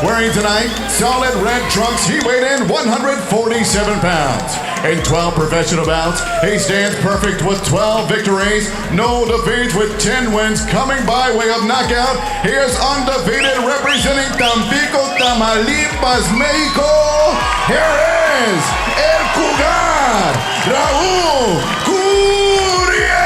Wearing tonight solid red trunks, he weighed in 147 pounds. In 12 professional bouts, he stands perfect with 12 victories, no defeats with 10 wins. Coming by way of knockout, he is undefeated representing Tampico, Tamaulipas, Mexico. Here is El Cougar, Raul Curiel.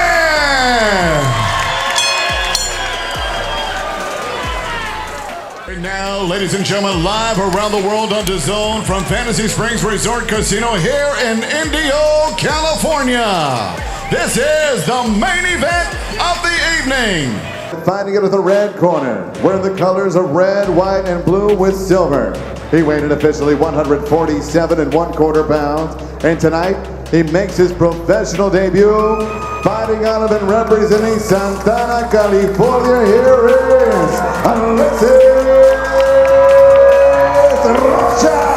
Right now, ladies and gentlemen, live around the world on DAZN from Fantasy Springs Resort Casino here in Indio, California. This is the main event of the evening. Fighting it with the red corner, wearing the colors of red, white, and blue with silver. He weighed in officially 147 1/4 pounds, and tonight he makes his professional debut. Fighting out of and representing Santana, California, here is Alexis Rocha.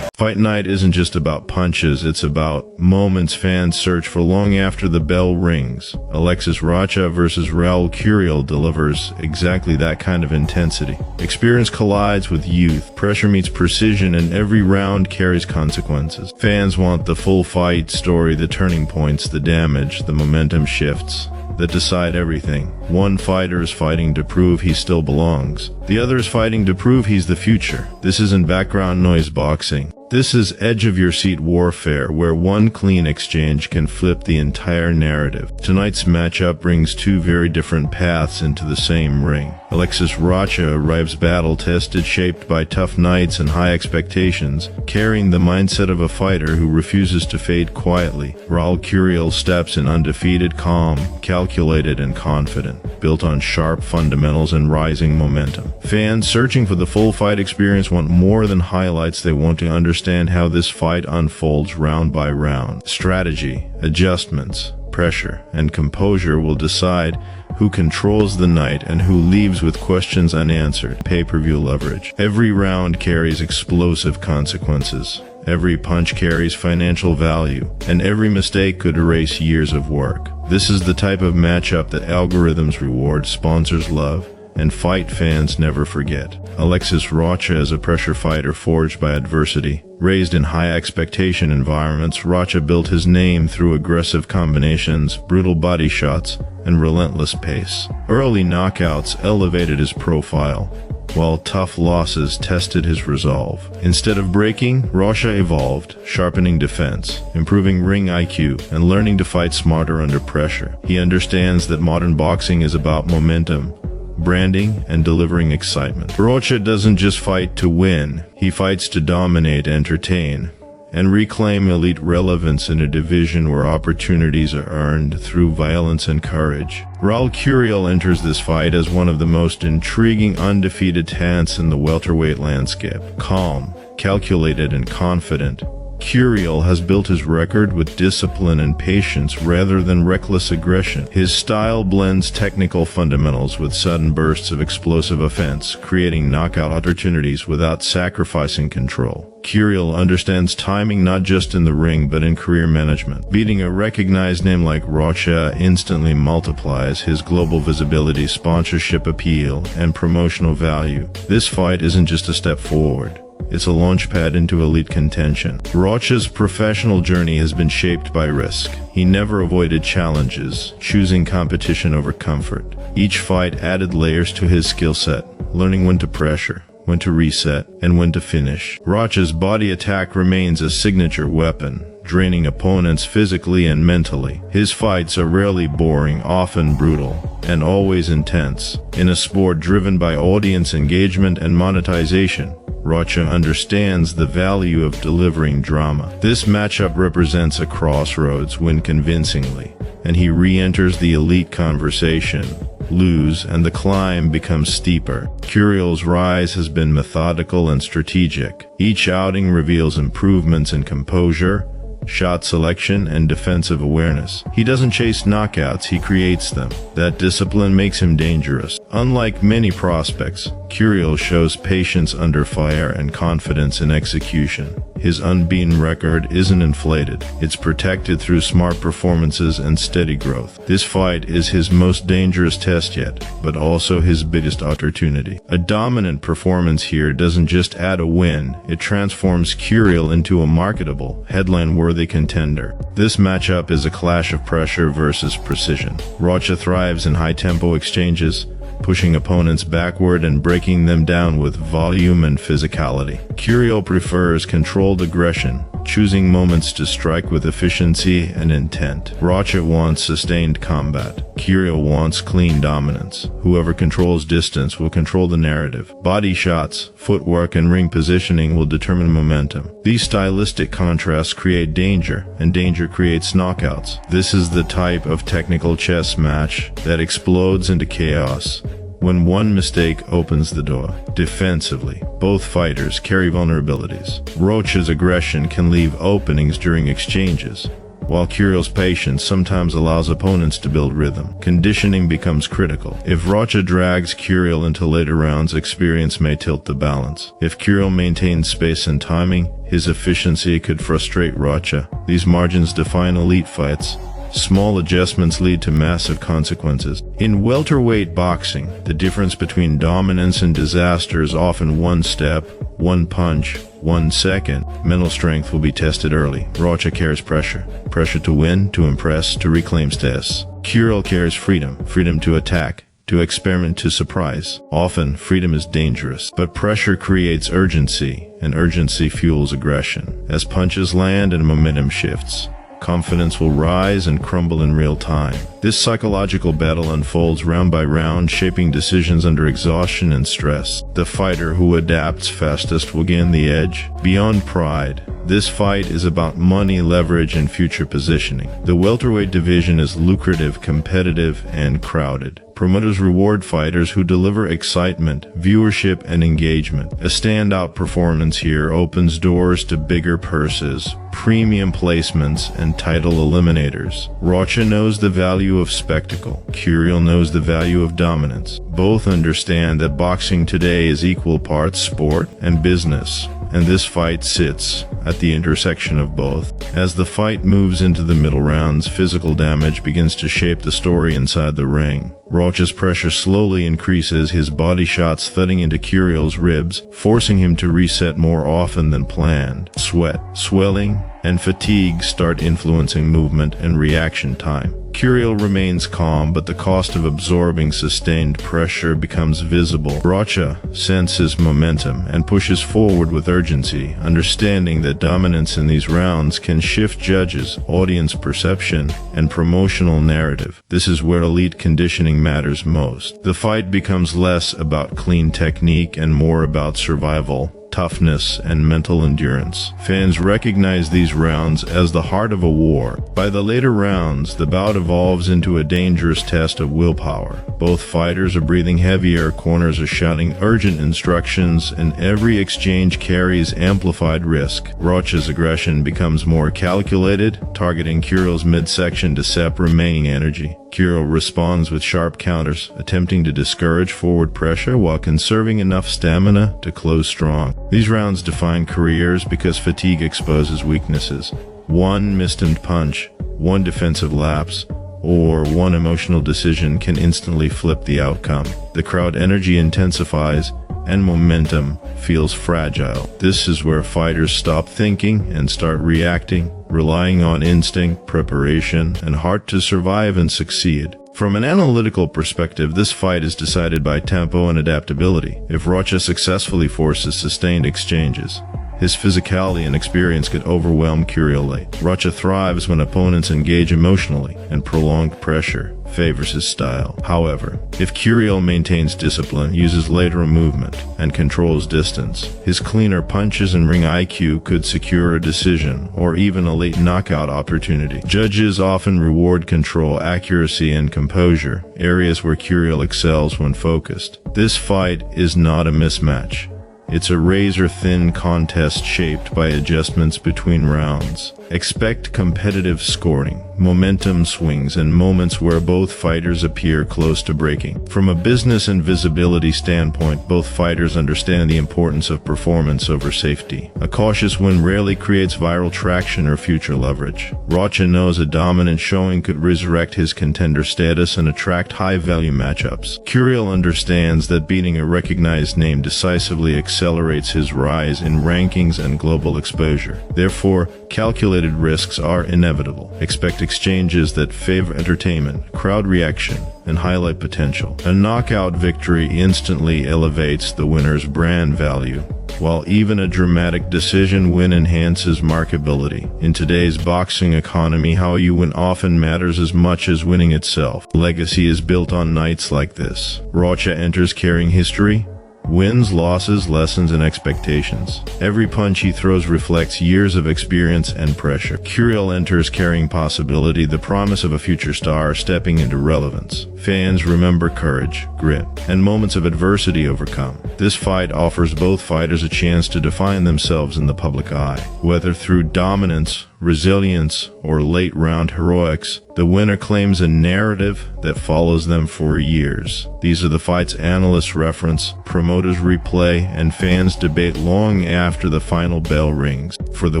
Fight night isn't just about punches, it's about moments fans search for long after the bell rings. Alexis Rocha versus Raul Curiel delivers exactly that kind of intensity. Experience collides with youth, pressure meets precision, and every round carries consequences. Fans want the full fight story, the turning points, the damage, the momentum shifts that decide everything. One fighter is fighting to prove he still belongs. The other is fighting to prove he's the future. This isn't background noise boxing. This is edge-of-your-seat warfare, where one clean exchange can flip the entire narrative. Tonight's matchup brings two very different paths into the same ring. Alexis Rocha arrives battle-tested, shaped by tough nights and high expectations, carrying the mindset of a fighter who refuses to fade quietly. Raul Curiel steps in undefeated, calm, calculated, and confident, built on sharp fundamentals and rising momentum. Fans searching for the full fight experience want more than highlights. They want to understand how this fight unfolds round by round. Strategy, adjustments, pressure, and composure will decide who controls the night and who leaves with questions unanswered. Pay-per-view leverage. Every round carries explosive consequences. Every punch carries financial value, and every mistake could erase years of work. This is the type of matchup that algorithms reward, sponsors love, and fight fans never forget. Alexis Rocha is a pressure fighter forged by adversity. Raised in high expectation environments, Rocha built his name through aggressive combinations, brutal body shots, and relentless pace. Early knockouts elevated his profile, while tough losses tested his resolve. Instead of breaking, Rocha evolved, sharpening defense, improving ring IQ, and learning to fight smarter under pressure. He understands that modern boxing is about momentum, branding, and delivering excitement. Rocha doesn't just fight to win, he fights to dominate, entertain, and reclaim elite relevance in a division where opportunities are earned through violence and courage. Raul Curiel enters this fight as one of the most intriguing undefeated talents in the welterweight landscape. Calm, calculated, and confident, Curiel has built his record with discipline and patience rather than reckless aggression. His style blends technical fundamentals with sudden bursts of explosive offense, creating knockout opportunities without sacrificing control. Curiel understands timing not just in the ring but in career management. Beating a recognized name like Rocha instantly multiplies his global visibility, sponsorship appeal, and promotional value. This fight isn't just a step forward. It's a launchpad into elite contention. Rocha's professional journey has been shaped by risk. He never avoided challenges, choosing competition over comfort. Each fight added layers to his skill set, learning when to pressure, when to reset, and when to finish. Rocha's body attack remains a signature weapon, draining opponents physically and mentally. His fights are rarely boring, often brutal, and always intense. In a sport driven by audience engagement and monetization, Rocha understands the value of delivering drama. This matchup represents a crossroads, win convincingly, and he re-enters the elite conversation. Lose, and the climb becomes steeper. Curiel's rise has been methodical and strategic. Each outing reveals improvements in composure, shot selection, and defensive awareness. He doesn't chase knockouts, he creates them. That discipline makes him dangerous. Unlike many prospects, Curiel shows patience under fire and confidence in execution. his unbeaten record isn't inflated. It's protected through smart performances and steady growth. This fight is his most dangerous test yet, but also his biggest opportunity. A dominant performance here doesn't just add a win, it transforms Curiel into a marketable, headline-worthy contender. This matchup is a clash of pressure versus precision. Rocha thrives in high-tempo exchanges, pushing opponents backward and breaking them down with volume and physicality. Curiel prefers controlled aggression, choosing moments to strike with efficiency and intent. Rocha wants sustained combat. Curiel wants clean dominance. Whoever controls distance will control the narrative. Body shots, footwork, and ring positioning will determine momentum. These stylistic contrasts create danger, and danger creates knockouts. This is the type of technical chess match that explodes into chaos when one mistake opens the door. Defensively, both fighters carry vulnerabilities. Rocha's aggression can leave openings during exchanges, while Curiel's patience sometimes allows opponents to build rhythm. Conditioning becomes critical. If Rocha drags Curiel into later rounds, experience may tilt the balance. If Curiel maintains space and timing, his efficiency could frustrate Rocha. These margins define elite fights. Small adjustments lead to massive consequences. In welterweight boxing, the difference between dominance and disaster is often one step, one punch, 1 second. Mental strength will be tested early. Rocha carries pressure. Pressure to win, to impress, to reclaim status. Curiel carries freedom. Freedom to attack, to experiment, to surprise. Often, freedom is dangerous, but pressure creates urgency, and urgency fuels aggression. As punches land and momentum shifts, confidence will rise and crumble in real time. This psychological battle unfolds round by round, shaping decisions under exhaustion and stress. The fighter who adapts fastest will gain the edge. Beyond pride, this fight is about money, leverage, and future positioning. The welterweight division is lucrative, competitive, and crowded. Promoters reward fighters who deliver excitement, viewership, and engagement. A standout performance here opens doors to bigger purses, premium placements, and title eliminators. Rocha knows the value of spectacle. Curiel knows the value of dominance. Both understand that boxing today is equal parts sport and business, and this fight sits at the intersection of both. As the fight moves into the middle rounds, physical damage begins to shape the story inside the ring. Rocha's pressure slowly increases, his body shots thudding into Curiel's ribs, forcing him to reset more often than planned. Sweat, swelling, and fatigue start influencing movement and reaction time. Curiel remains calm, but the cost of absorbing sustained pressure becomes visible. Rocha senses momentum and pushes forward with urgency, understanding that dominance in these rounds can shift judges, audience perception, and promotional narrative. This is where elite conditioning matters most. The fight becomes less about clean technique and more about survival, toughness, and mental endurance. Fans recognize these rounds as the heart of a war. By the later rounds, the bout evolves into a dangerous test of willpower. Both fighters are breathing heavier, corners are shouting urgent instructions, and every exchange carries amplified risk. Rocha's aggression becomes more calculated, targeting Curiel's midsection to sap remaining energy. Curiel responds with sharp counters, attempting to discourage forward pressure while conserving enough stamina to close strong. These rounds define careers because fatigue exposes weaknesses. One mistimed punch, one defensive lapse, or one emotional decision can instantly flip the outcome. The crowd energy intensifies, and momentum feels fragile. This is where fighters stop thinking and start reacting, relying on instinct, preparation, and heart to survive and succeed. From an analytical perspective, this fight is decided by tempo and adaptability. If Rocha successfully forces sustained exchanges, his physicality and experience could overwhelm Curiel late. Rocha thrives when opponents engage emotionally, and prolonged pressure favors his style. However, if Curiel maintains discipline, uses lateral movement, and controls distance, his cleaner punches and ring IQ could secure a decision or even a late knockout opportunity. Judges often reward control, accuracy, and composure, areas where Curiel excels when focused. This fight is not a mismatch. It's a razor-thin contest shaped by adjustments between rounds. Expect competitive scoring, momentum swings, and moments where both fighters appear close to breaking. From a business and visibility standpoint, both fighters understand the importance of performance over safety. A cautious win rarely creates viral traction or future leverage. Rocha knows a dominant showing could resurrect his contender status and attract high-value matchups. Curiel understands that beating a recognized name decisively accelerates his rise in rankings and global exposure. Therefore, calculated risks are inevitable. Expect exchanges that favor entertainment, crowd reaction, and highlight potential. A knockout victory instantly elevates the winner's brand value, while even a dramatic decision win enhances marketability. In today's boxing economy, how you win often matters as much as winning itself. Legacy is built on nights like this. Rocha enters carrying history, wins, losses, lessons, and expectations. Every punch he throws reflects years of experience and pressure. Curiel enters carrying possibility, the promise of a future star stepping into relevance. Fans remember courage, grit, and moments of adversity overcome. This fight offers both fighters a chance to define themselves in the public eye. Whether through dominance, resilience, or late-round heroics, the winner claims a narrative that follows them for years. These are the fights analysts reference, promoters replay, and fans debate long after the final bell rings. For the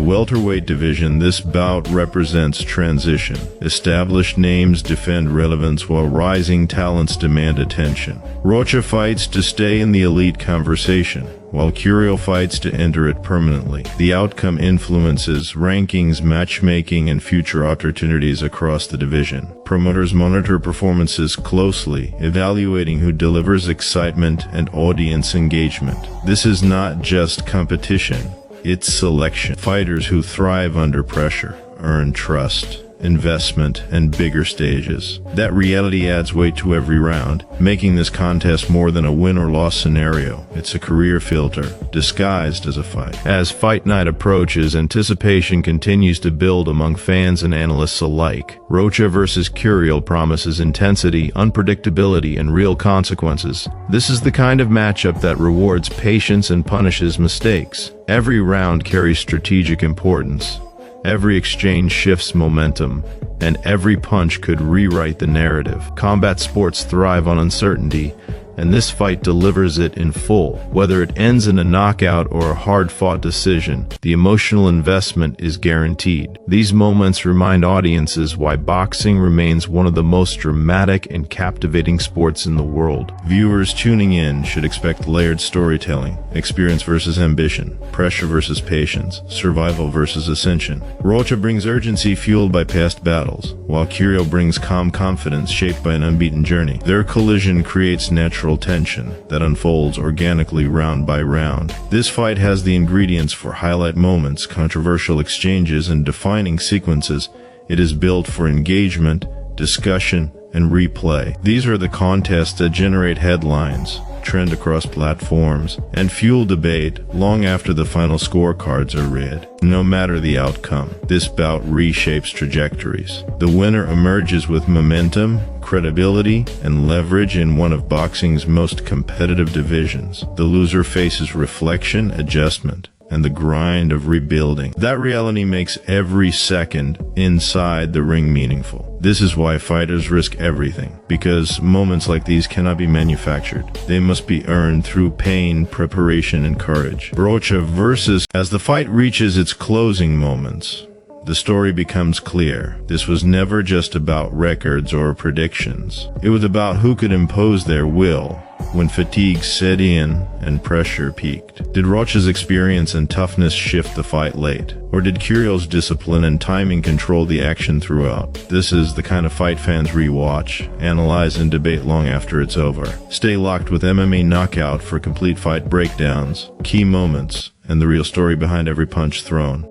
welterweight division, this bout represents transition. Established names defend relevance while rising talents demand attention. Rocha fights to stay in the elite conversation, while Curiel fights to enter it permanently. The outcome influences rankings, matchmaking, and future opportunities across the division. Promoters monitor performances closely, evaluating who delivers excitement and audience engagement. This is not just competition, it's selection. Fighters who thrive under pressure earn trust, investment, and bigger stages. That reality adds weight to every round, making this contest more than a win or loss scenario. It's a career filter, disguised as a fight. As fight night approaches, anticipation continues to build among fans and analysts alike. Rocha versus Curiel promises intensity, unpredictability, and real consequences. This is the kind of matchup that rewards patience and punishes mistakes. Every round carries strategic importance. Every exchange shifts momentum, and every punch could rewrite the narrative. Combat sports thrive on uncertainty, and this fight delivers it in full. Whether it ends in a knockout or a hard-fought decision, the emotional investment is guaranteed. These moments remind audiences why boxing remains one of the most dramatic and captivating sports in the world. Viewers tuning in should expect layered storytelling, experience versus ambition, pressure versus patience, survival versus ascension. Rocha brings urgency fueled by past battles, while Curiel brings calm confidence shaped by an unbeaten journey. Their collision creates natural tension that unfolds organically round by round. This fight has the ingredients for highlight moments, controversial exchanges, and defining sequences. It is built for engagement, discussion, and replay. These are the contests that generate headlines, trend across platforms, and fuel debate long after the final scorecards are read. No matter the outcome, this bout reshapes trajectories. The winner emerges with momentum, credibility, and leverage in one of boxing's most competitive divisions. The loser faces reflection, adjustment, and the grind of rebuilding. That reality makes every second inside the ring meaningful. This is why fighters risk everything, because moments like these cannot be manufactured. They must be earned through pain, preparation, and courage. Rocha versus... As the fight reaches its closing moments, the story becomes clear. This was never just about records or predictions. It was about who could impose their will when fatigue set in and pressure peaked. Did Rocha's experience and toughness shift the fight late? Or did Curiel's discipline and timing control the action throughout? This is the kind of fight fans rewatch, analyze, and debate long after it's over. Stay locked with MMA Knockout for complete fight breakdowns, key moments, and the real story behind every punch thrown.